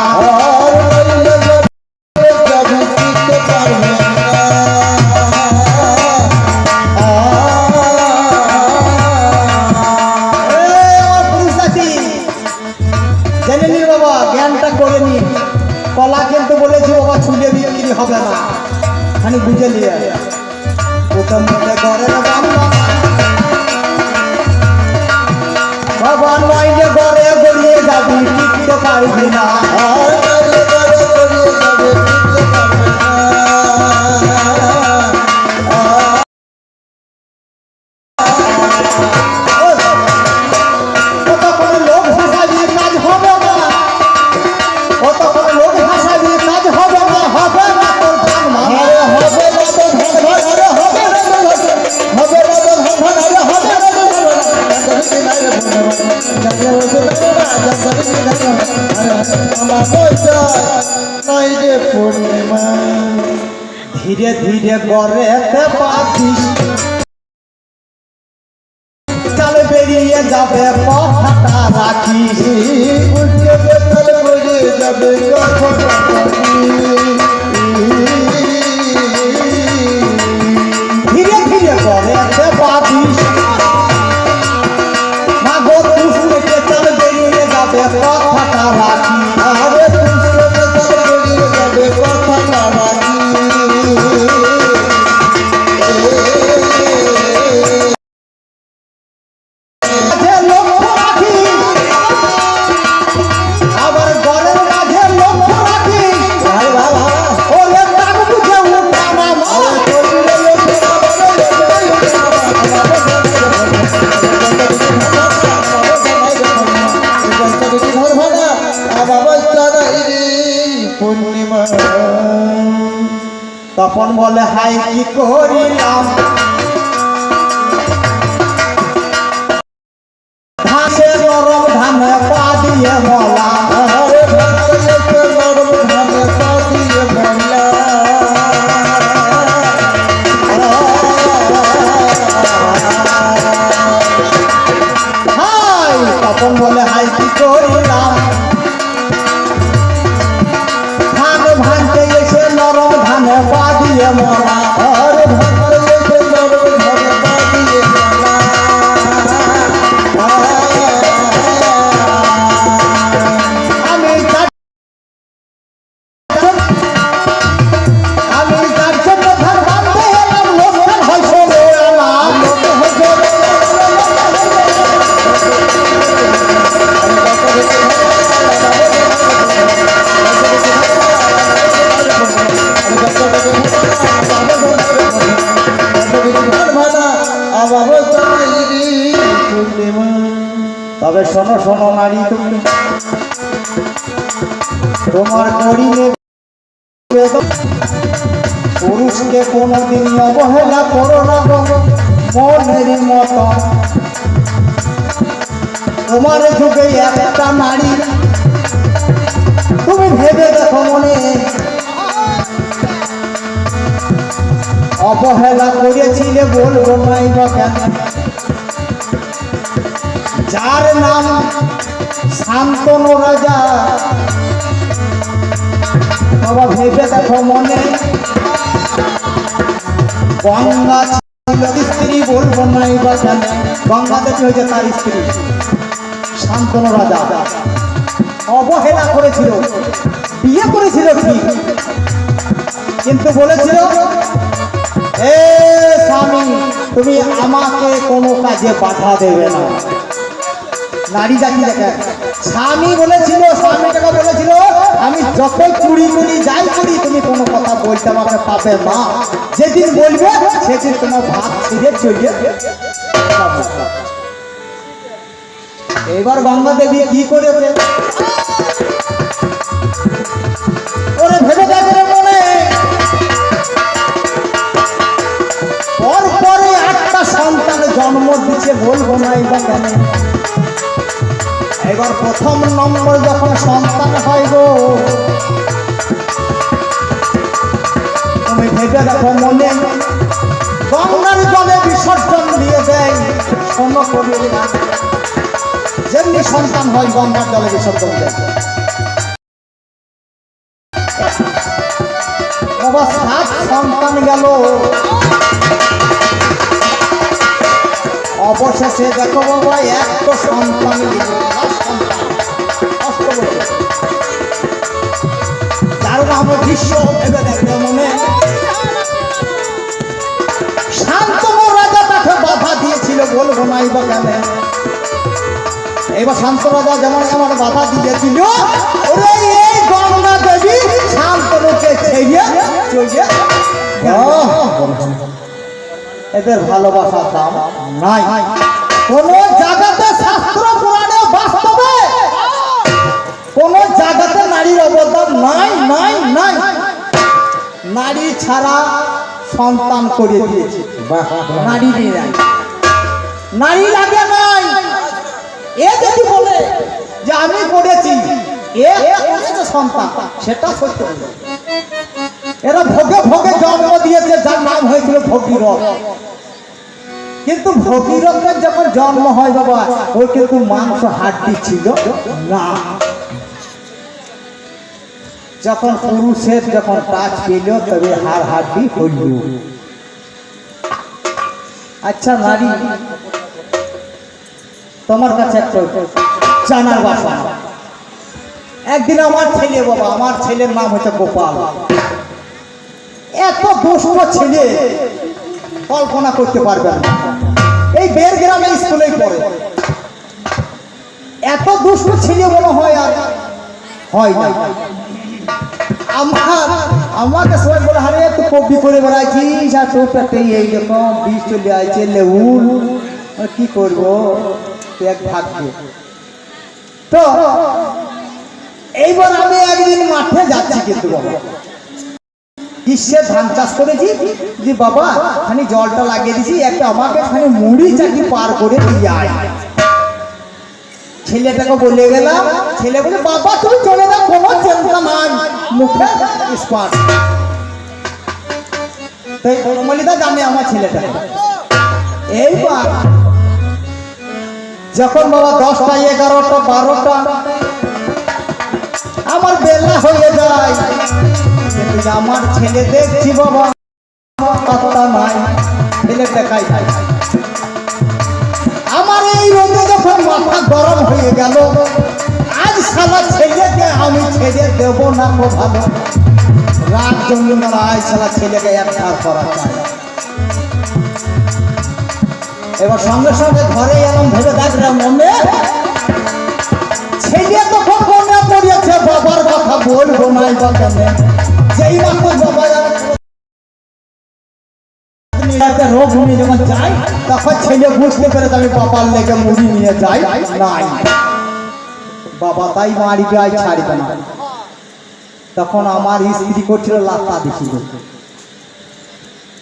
Speaker 1: জেনে নি বাবা জ্ঞানটা করে নি কলা কিন্তু বলেছি বাবা ছুঁড়ে বিক্রি হবে না খানি বুঝে নিয়ে প্রথম ঘরের বাবা পারবি না।
Speaker 2: আর নাইলে বড় করিয়ে যাবে ফিরতে পারবে না।
Speaker 1: কতক্ষণ লোক ভাষা দিয়ে কাজ হবে না, কতক্ষণ লোক ভাষা দিয়ে কাজ হবে না, হবে না তোর ধান ভাঙা।
Speaker 2: আরে হবে না তো ধান ভাঙা, আরে হবে না তো ধান ভাঙা, হবে না তো ধান ভাঙা, আরে হবে না তো ধান ভাঙা। জানতারি কি নাই রে বন্ধু, জানতারি বসে থাকো না, জানতারি কি নাই রে। আরে আমার পয়সা নাই রে পূর্ণিমা।
Speaker 1: ধীরে ধীরে গড়েতে পাখিস, চাল বেরিয়ে যাবে কথাটা রাখিস।
Speaker 2: বুঝতে বেতাল করে যাবে কথাটা রাখি।
Speaker 1: ধীরে ধীরে গড়েতে পাখিস, মাগো তুষকে চাল বেরিয়ে যাবে কথাটা রাখিস।
Speaker 2: আরে বুঝতে বেতাল করে যাবে কথাটা রাখি।
Speaker 1: মাঝে লক্ষ্য রাখিস, আবার গড়ের মাঝে লক্ষ্য রাখিস।
Speaker 2: ভাই বাবা
Speaker 1: ওরে টাক বুঝে উঠা মামা,
Speaker 2: পূর্ণিমা
Speaker 1: তখন বলে হাই কি করিলাম, ঘাসে নরম ধানে পা দিয়ে মলা।
Speaker 2: আরে ভালোলেকে নরম ধানে পা দিয়ে বললা।
Speaker 1: হাই তখন বলে হাই কি করিলাম, ধান ভাঙতে এসে নরম ধানে পা দিয়ে মলা।
Speaker 2: আরে ভালোলেকে নরম ধানে পা দিয়ে বললা।
Speaker 1: আমি যার জন্য ধান ভাঙতে এলাম, লোকসান হয় শোনো আমার। তবে শোনো শোনো নারী, তুমি তোমার গরিবে পুরুষকে কোনোদিন অবহেলা করো না গো মনের মতো। তোমার যুগে একটা নারী, তুমি ভেবে দেখো মনে, অবহেলা করেছিলে বলবো নাই বা কেন। যার নাম শান্তনু রাজা, বাবা ভেবে দেখো মনে, গঙ্গা ছিল স্ত্রী বলবো নাই বা কেন। গঙ্গা দেবী হয়েছে তার স্ত্রী শান্তনু রাজা। অবহেলা করেছিল, বিয়ে করেছিল ঠিক, কিন্তু বলেছিল এ স্বামী তুমি আমাকে কোনো কাজে বাধা দেবে না। নারী জাতি দেখে, স্বামী বলেছিল, স্বামীটাকে বলেছিল আমি যতই চুরি করি যাই করি তুমি কোনো কথা বলতে আমাকে পাবে না, যেদিন বলবে সেদিন তোমার ভাত ছিঁড়ে চলে যাবে। এবার গঙ্গা দেবী কি করেছে, ওরে ভেবে দেখে মনে, পরপরে 8টা সন্তান জন্ম দিচ্ছে বলবো নাই বা কেন। এবার প্রথম নম্বর যখন সন্তান হয় গো, তুমি ভেবে দেখো মনে, গঙ্গার জলে বিসর্জন দিয়ে দেয়। শোনো কবি, যেমনি সন্তান হয় গঙ্গার জলে বিসর্জন দেয়। বাবা 7 সন্তান গেল, অবশেষে দেখো বাবা একটা সন্তান দিল, যার নাম বিশ্ব। ভেবে দেখবে মনে, শান্তনু রাজা তাকে বাধা দিয়েছিল বলবো নাই বা কেন। এবার শান্ত রাজা যেমন আমার বাধা দিয়েছিল, ওরে এই গঙ্গা দেবী শান্তনুকে ছেড়ে চলে গেল। এদের ভালোবাসার দাম নাই কোন জায়গাতে, শাস্ত্র পুরাণে বাস্তবে কোন জায়গাতে নারীর অবদান নাই নাই নাই। নারী ছাড়া সন্তান করে দিয়েছে, নারী নাই, নারী লাগে নাই। এ যদি বলে যে আমি করেছি, এ করেছে সন্তান, সেটা সত্য। এরা ভোগে ভোগে জন্ম দিয়েছে, যার নাম হয়েছিল ভগীরথ। কিন্তু ভগীরথের যখন জন্ম হয় বাবা, ওই কিন্তু মাংস হাড্ডি ছিল না। যখন পুরুষের যখন কাজ পেল, তবে হাড় হাড্ডি হইল। আচ্ছা নারী, তোমার কাছে একটা জানার বাসা। একদিন আমার ছেলে বাবা, আমার ছেলের নাম হচ্ছে গোপাল, এত দুষ্ট ছেলে কল্পনা করতে পারবেন না। এই বেরগ্রামে স্কুলেই পড়ে, এত দুষ্ট ছেলে মনে হয় আর হয় না। আমাকে সবাই বলে, আরে তো কবি করে বেড়াইছিস, আর তোর পেটে এইরকম বিষ চলে আসছে, লেবুল কি করবো, এক থাকবে। তো এইবার আমি একদিন মাঠে যাচ্ছি, কিন্তু বাবা গ্রীষ্মে ধান চাষ করেছি, যে বাবা খানি জলটা লাগিয়ে দিছি, একটা আমাকে খানি মুড়ি চাকি পার করে দিয়ে আয়। ছেলেটাকে বলে গেলাম, ছেলে বলে বাবা তুমি চলে যাও, কোনো চিন্তা নাই, মুখে স্পার্ট। তাই মলিদা জানে আমার ছেলেটা। এইবার যখন বাবা 10টা 11টা 12টা আমার বেলা হয়ে যায়, কিন্তু আমার ছেলে দেখছি বাবা পাত্তা নাই, ছেলে দেখাই নাই। আমার এই রোদে যখন মাথা গরম হয়ে গেল, আজ শালা ছেলেকে আমি ছেড়ে দেব না, খুব ভালো রাত জমি না, আজ শালা ছেলেকে একবার করা চাই। এবার সঙ্গে সঙ্গে ঘরে এলাম, ভেবে দেখলাম মনে ছেলে তখন মনে পড়েছে বাবার কথা বলবো নাই বা কেন। যেই মাত্র বাবা রোগ নিয়ে যখন যাই, তখন ছেলে বুঝতে পেরে আমি বাবার লেগে মুড়ি নিয়ে যাই নাই, বাবা তাই মারিবে আই ছাড়বে না। তখন আমার স্ত্রী করছিল লাত্তা দিছিল,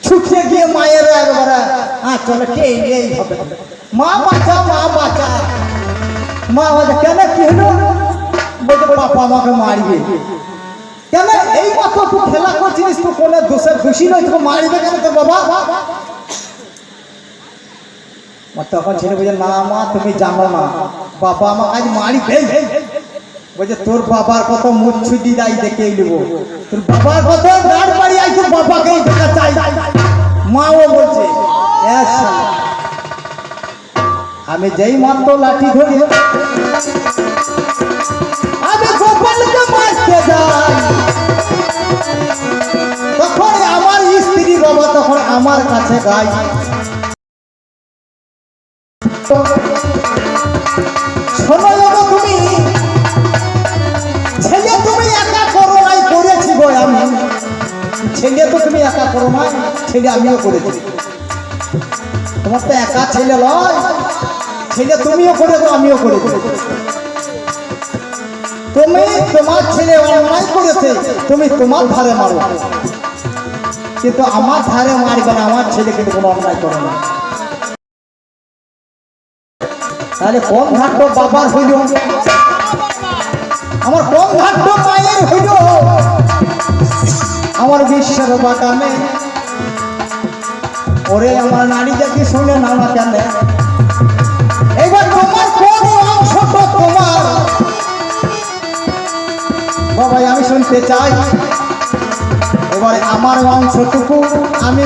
Speaker 1: ছুটে গিয়ে মায়ের একবারে চলে টেই হবে, মা বাঁচা মা বাঁচা। মা বলে কেন কি হলো, বলতে বাবা আমাকে মারবে কেন, এই মাত্র তুই খেলা করছিস, তো কোনো দোষের খুশি নয়, তোকে মারবে কেন তোর বাবা। তখন ছেলে বলছে না মা তুমি জানো না, বাবা আমাকে আজ মারবে। বলছে তোর বাবার কত মুখ ছুটি যাই দেখে নেবো, তোর বাবার কত গাড় বাড়ি আই, তোর বাবাকেই দেখা চাই। মাও বলছে আমি যেই মাত্র লাঠি ধরি, আমি গোপালকে মারতে যাই, তখন আমার স্ত্রী বাবা তখন আমার কাছে গাই, শোনো বাবা তুমি ছেলে তুমি একা করো নাই, করেছি গো আমি। ছেলে তো তুমি একা করো নাই, ছেলে আমিও করেছি। তোমার তো একা ছেলে নয়, ছেলে তুমিও করেছো আমিও করেছি। তুমি তোমার ছেলে অন্যায় করেছে, তুমি তোমার ধারে মারো, কিন্তু আমার ধারে মারবে না, আমার ছেলে কিন্তু কোনো অন্যায় করে না। তাহলে কোন ঘাট বাবার হইল, আমার কোন ঘাট মায়ের হইল, আমার বিশ্বের বাগানে। ওরে আমার নারী জাতি শুনে না না কেন, এবার তোমার কোন অংশটা তোমার বাবা আমি শুনতে চাই। এবারে আমার অংশটুকু আমি